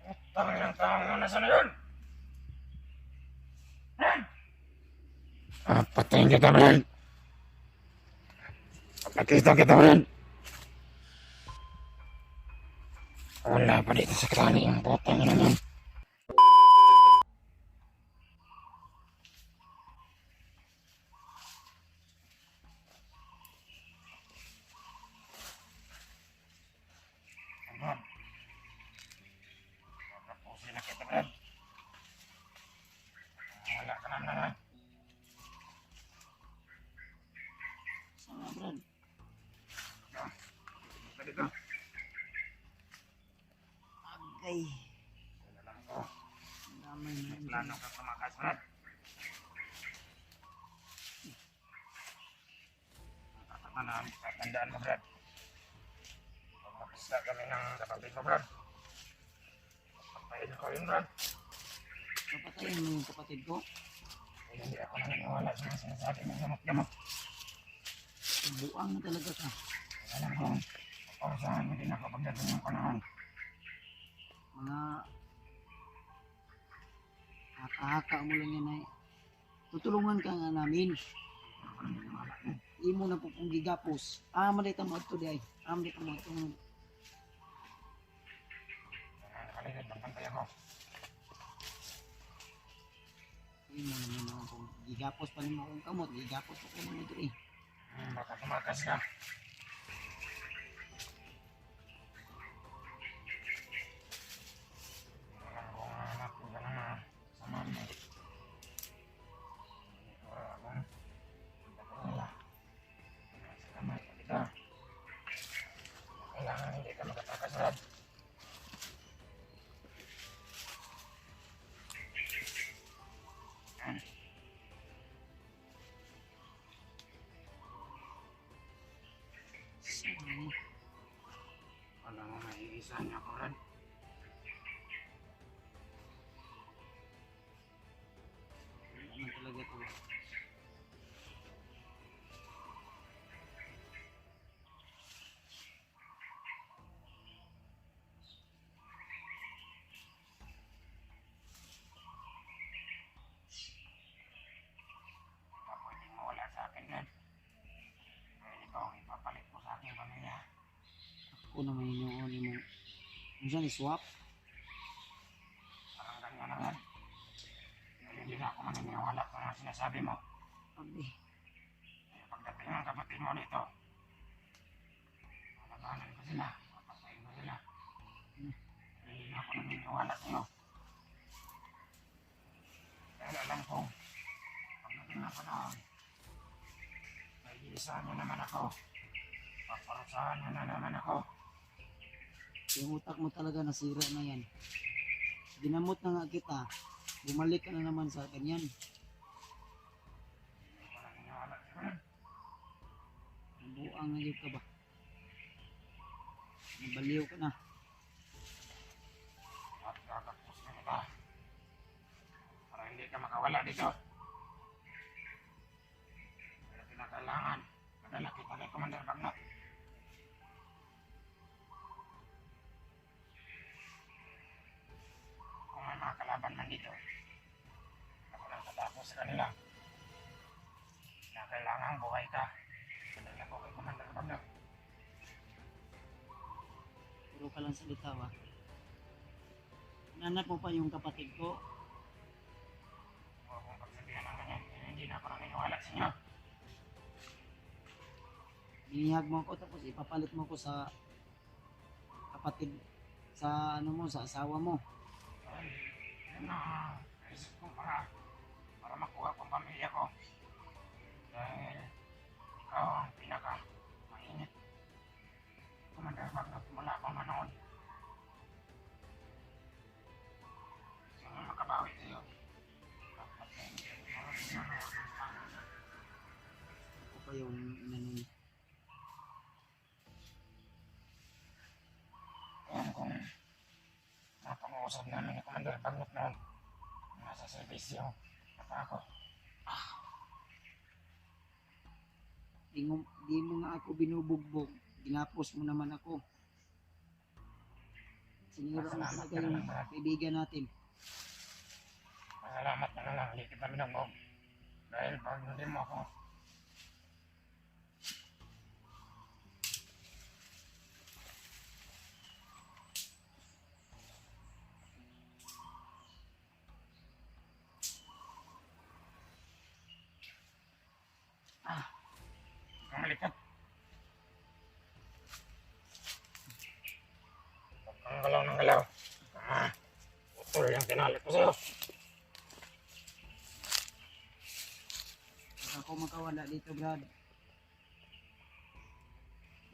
Tangin ang tao, nasa na yun? Patayin kita mo yan. Pagkakita kita mo yan. Wala pa dito sa krani yung putang ina yan. Brad, tapusin na kita, Brad. Wala ka naman naman. Sana, Brad. Dito. Agay. Wala lang ko. Ang damay na May plano kang tumakas, Brad. Tatandaan mo, Brad. Pag mapista kami ng kapatid mo, Brad. Pagpapayin ako yun, Brad. Papatayin mo yung kapatid ko. Kaya hindi ako naniniwala sa mga sinasabi ng gamot-gamot. Buang na talaga ka. Alam ko, paparusahan mo din ako pagdating ng panahon. Mga haka-haka mo lang yan ay. Tutulungan ka nga namin. Ako naniniwala din. Imo na po kung gigapos. Malita mo ito di ay. Malita mo ito. Nakaligid, magpantay ako. Imo naman ako kung gigapos pa rin mo akong kamot. Gigapos pa ko naman ito eh. Baka tumakas ka. Alam ko nga anak ko ka naman sa mami. Wala akong wala. Sa kamay ko kita. Kailangan hindi ka makatakas, Brad. Wala mo maiisa niya ako, Brad. Ano talaga ito. Pwedeng mawala sa akin, Brad. Ikaw ang ipapalit mo sa aking pamilya. Ako naman yun mo. Ano siya ni swap? Parang ganyan na, Brad. Hindi na ako maniniwala sa mga sinasabi mo. Abi. Kaya pagdating ng kapatid mo dito, malabanan ko sila, papatayin ko sila. Hindi na ako naniniwala sa iyo. Dahil alam ko, pagdating na panahon, may iisahan mo naman ako. Paparusahan mo na naman ako. Yung utak mo talaga nasira na yan. Ginamot na nga kita. Bumalik ka na naman sa ganyan. Hindi ko naniniwala sa iyo. Nabuang na ka ba? Nabaliw ka na. At kakapos na kita. Para hindi ka makawala dito. Pero kinakailangan, madala kita kay Commander Bagnot. Kung may mga kalaban man dito, ako lang tatapos sa kanila. Na kailangan buhay ka. Madala ko kay Commander Bagnot. Puro ka lang salita ba? Nanap mo pa yung kapatid ko. Huwag mong pagsabihan ng ganyan. Hindi na ako naniniwala sa inyo. Binihag mo ako tapos ipapalit mo ko sa kapatid sa ano mo, sa asawa mo. Yan na naisip ko para makuha kong pamilya ko. Dahil ikaw ang pinaka mainit. Commander Bagnot mula pa man noon. Gusto mo makabawi sa'yo. Dapat na hindi mo Ako pa yung nanin. alam kong napag-uusap namin ni Commander Bagnot noon. Nasa servisyo na pa ako. Di mo nga ako binubugbog. Ginapos mo naman ako. Sinira mo talaga yung kaibigan natin. Salamat na lang, hindi kita binugbog. Dahil pag hindi mo ako, kamalikot. Huwag kang galaw ng galaw. Utol yung tinalit ko sa'yo. Baka ako makawala dito, Brad.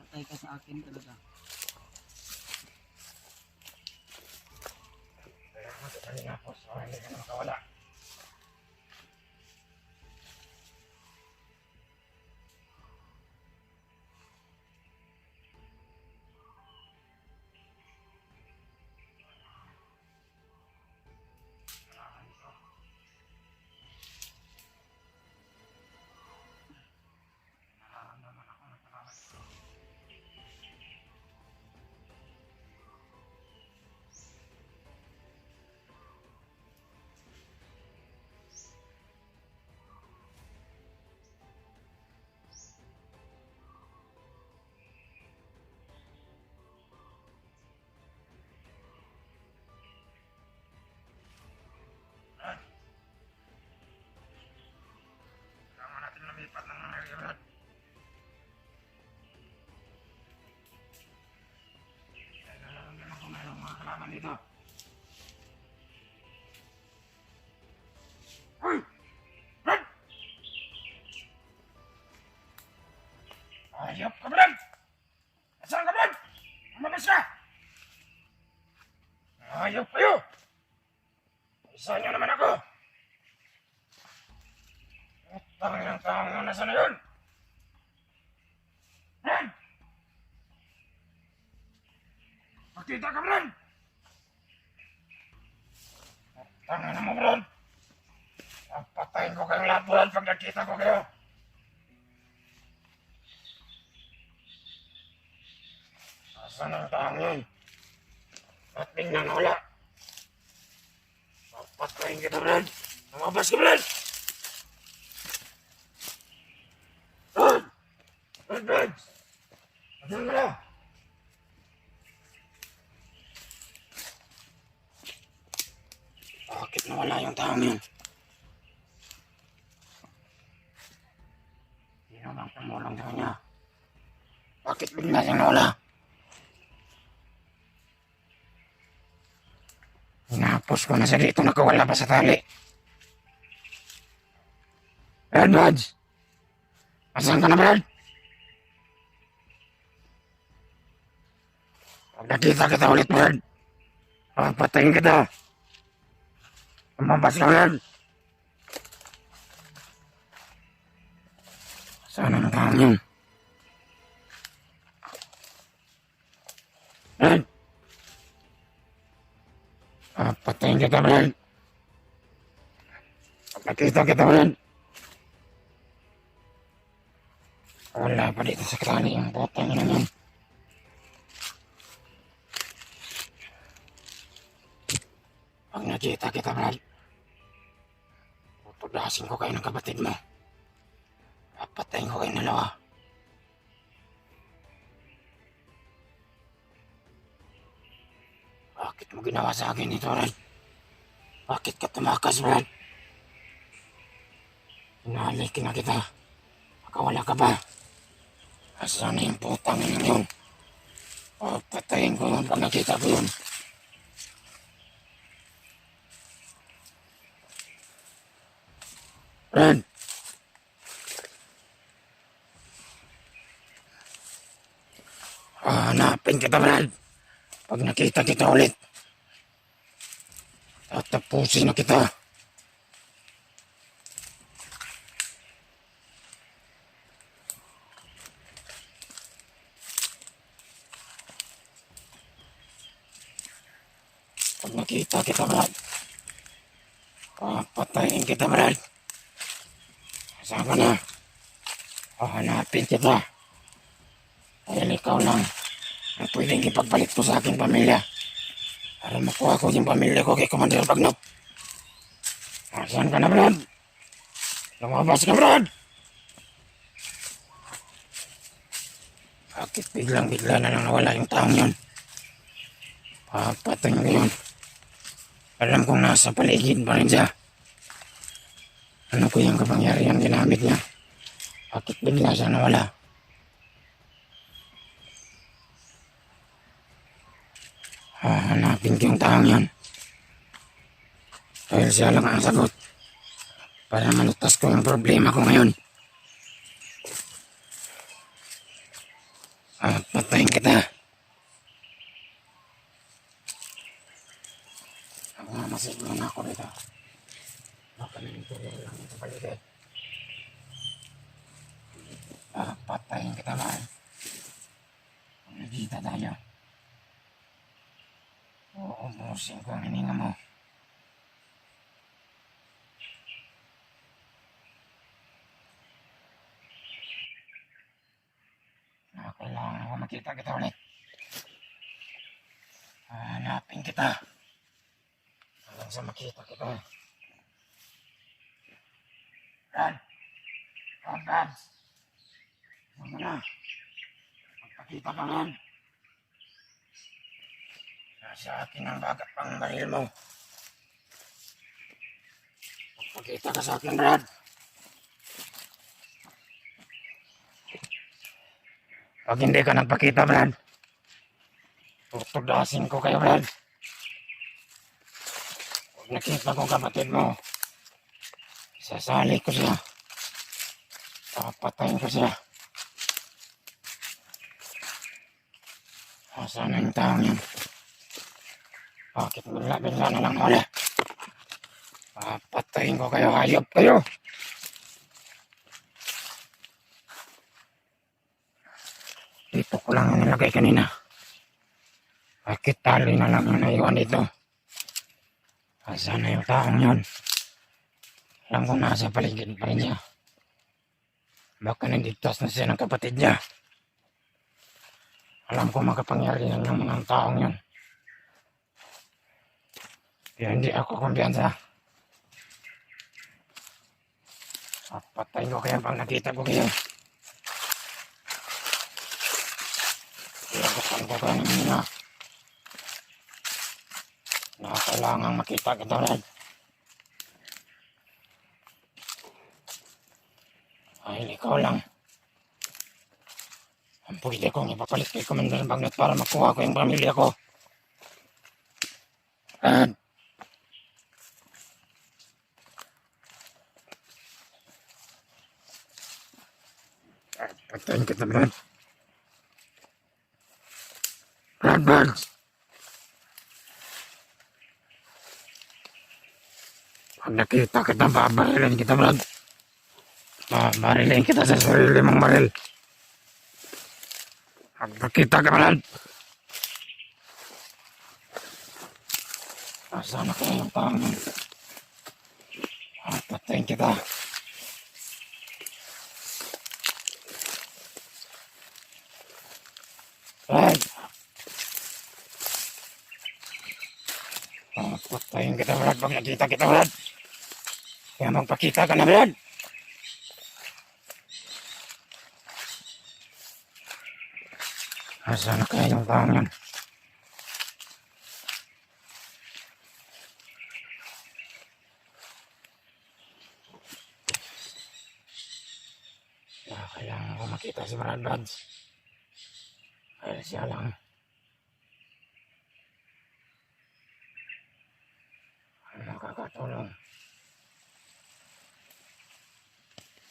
Patay ka sa akin talaga. Salamat sa kanina po. So, hindi ka makawala. Nararamdaman ako ng salamat. Kailangan natin lumipat ng mga area. Nararamdaman ko mayroong mga kalaban dito. Hoy! Brad! Ayop ka, Brad! Nasaan ka, Brad? Umabas ka! Ayop kayo! Isa niyo naman ako! Tangin ang taong mo, nasaan na yun? Brad! Magkita ka, Brad! Tangin na mo, Brad! Papatayin ko kayong lahat, Brad, pag nakita ko kayo! Nasaan ang taong yun? At biglang nawala. Papatayin kita, Brad! Lumabas ka, Brad! Brad! Brad, Brad! Nasaan ka na? Bakit nawala yung taong yun? Sino bang tumulong sa kanya? Bakit bigla siyang nawala? Hinapos ko na sa dito, nakawala pa sa tali. Brad, Brad! Asan ka na, Brad? Pag nakita kita ulit, Brad, papatayin kita. Lumabas ka, Brad. Saan ang taong yun? Brad! Papatayin kita, Brad. Pag nakita kita, Brad. Wala pa dito sa krani yung botang yun naman. Pag nakita kita, Brad, tutudasin ko kayo ng kapatid mo. Papatayin ko kayo dalawa. Bakit mo ginawa sa akin ito, Brad? Bakit ka tumakas, Brad? Hinalikin na kita. Makawala ka ba? Asan na yung putang ina yun? Papatayin ko yun pag nakita ko yun. Brad! Hanapin kita, Brad. Pag nakita kita ulit, tatapusin na kita. Pag nakita kita, Brad, papatayin kita, Brad. Saan ka na? Hahanapin kita. Dahil ikaw lang ang pwedeng ipagpalit ko sa aking pamilya. Para makuha ko yung pamilya ko kay Commander Bagnot. Saan ka na, Brad? Lumabas ka, Brad! Bakit biglang-bigla na lang nawala yung taong yun? Papatayin ko yun. Alam kong nasa paligid pa rin siya. Ano ko yung kapangyarihan ginamit niya? Bakit bigla siya nawala? Hanapin ko yung taong yun. Dahil siya lang ang sagot. Para malutas ko yung problema ko ngayon. Patayin kita. Masiglo na ako dito. Baka nangyari lang ito paligid. Patayin kita, man. Kung nagkita tayo. Uumusin ko ang hininga mo. Kailangan ko makita kita ulit. Hanapin kita. Hanggang sa makita kita. Brad! Brad! Ano na? Magpakita ka ngayon. Nasa akin ang bagat pang baril mo. Magpakita ka sa akin, Brad. Pag hindi ka nagpakita, Brad, tutudasin ko kayo, Brad. Pag nakita ko kapatid mo, sasali ko siya. Papatayin ko siya. Nasaan na yung taong yun? Bakit bigla na lang wala? Papatayin ko kayo, hayop kayo! Dito ko lang yung nilagay kanina. Bakit tali na lang yung naiwan dito? Saan na yung taong yun? Alam ko nasa paligid pa rin niya. Baka nanditas na siya ng kapatid niya. Alam ko makapangyarihan ng mga taong yun. Kaya hindi ako kumpiyansa. Patayin ko kaya pag nakita ko kayo. Iyagutan ko kayo ng mga na kailangang makita kita, Brad. Dahil ikaw lang ang pwede kong ipapalit kay Commander Bagnot para makuha ko yung pamilya ko. Brad! Patayin kita, Brad. Brad! Pag nakita kita, babarilin kita, Brad. Babarilin kita sa sarili mong baril. Pag nakita ka, Brad. Asaan na kayo yung taong yun? Patayin kita. Brad! Patayin kita, Brad. Pag nakita kita, Brad. Kaya magpakita ka na, Brad. Asaan na kayo yung taong yun? Kailangan ko makita si Brad. Dahil siya lang ang makakatulong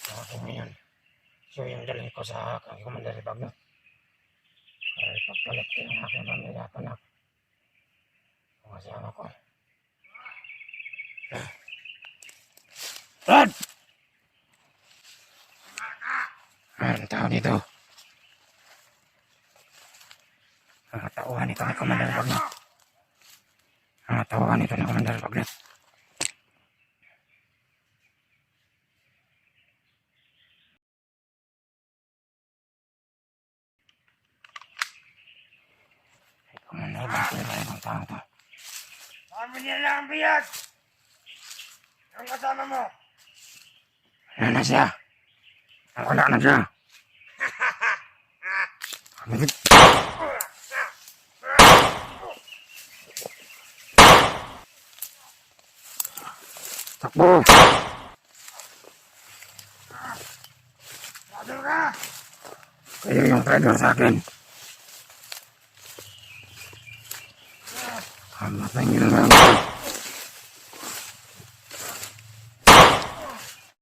sa akin ngayon. So yung dalhin ko sa kang Commander Bagnot ay pagpalit ko yung aking pamilya at anak. Ang asawa ko. Brad! Ang tao dito. Ang tauhan ito ni Commander Bagnot. Ang tauhan ito ni Commander Bagnot. Commander Bagnot, ang tao ito. pinila ang biyag! Ang kasama mo! Wala na siya! Wala na siya! Takbo! Traitor ka! Kayo yung traitor sa akin. Hamatay niyo na lang ako.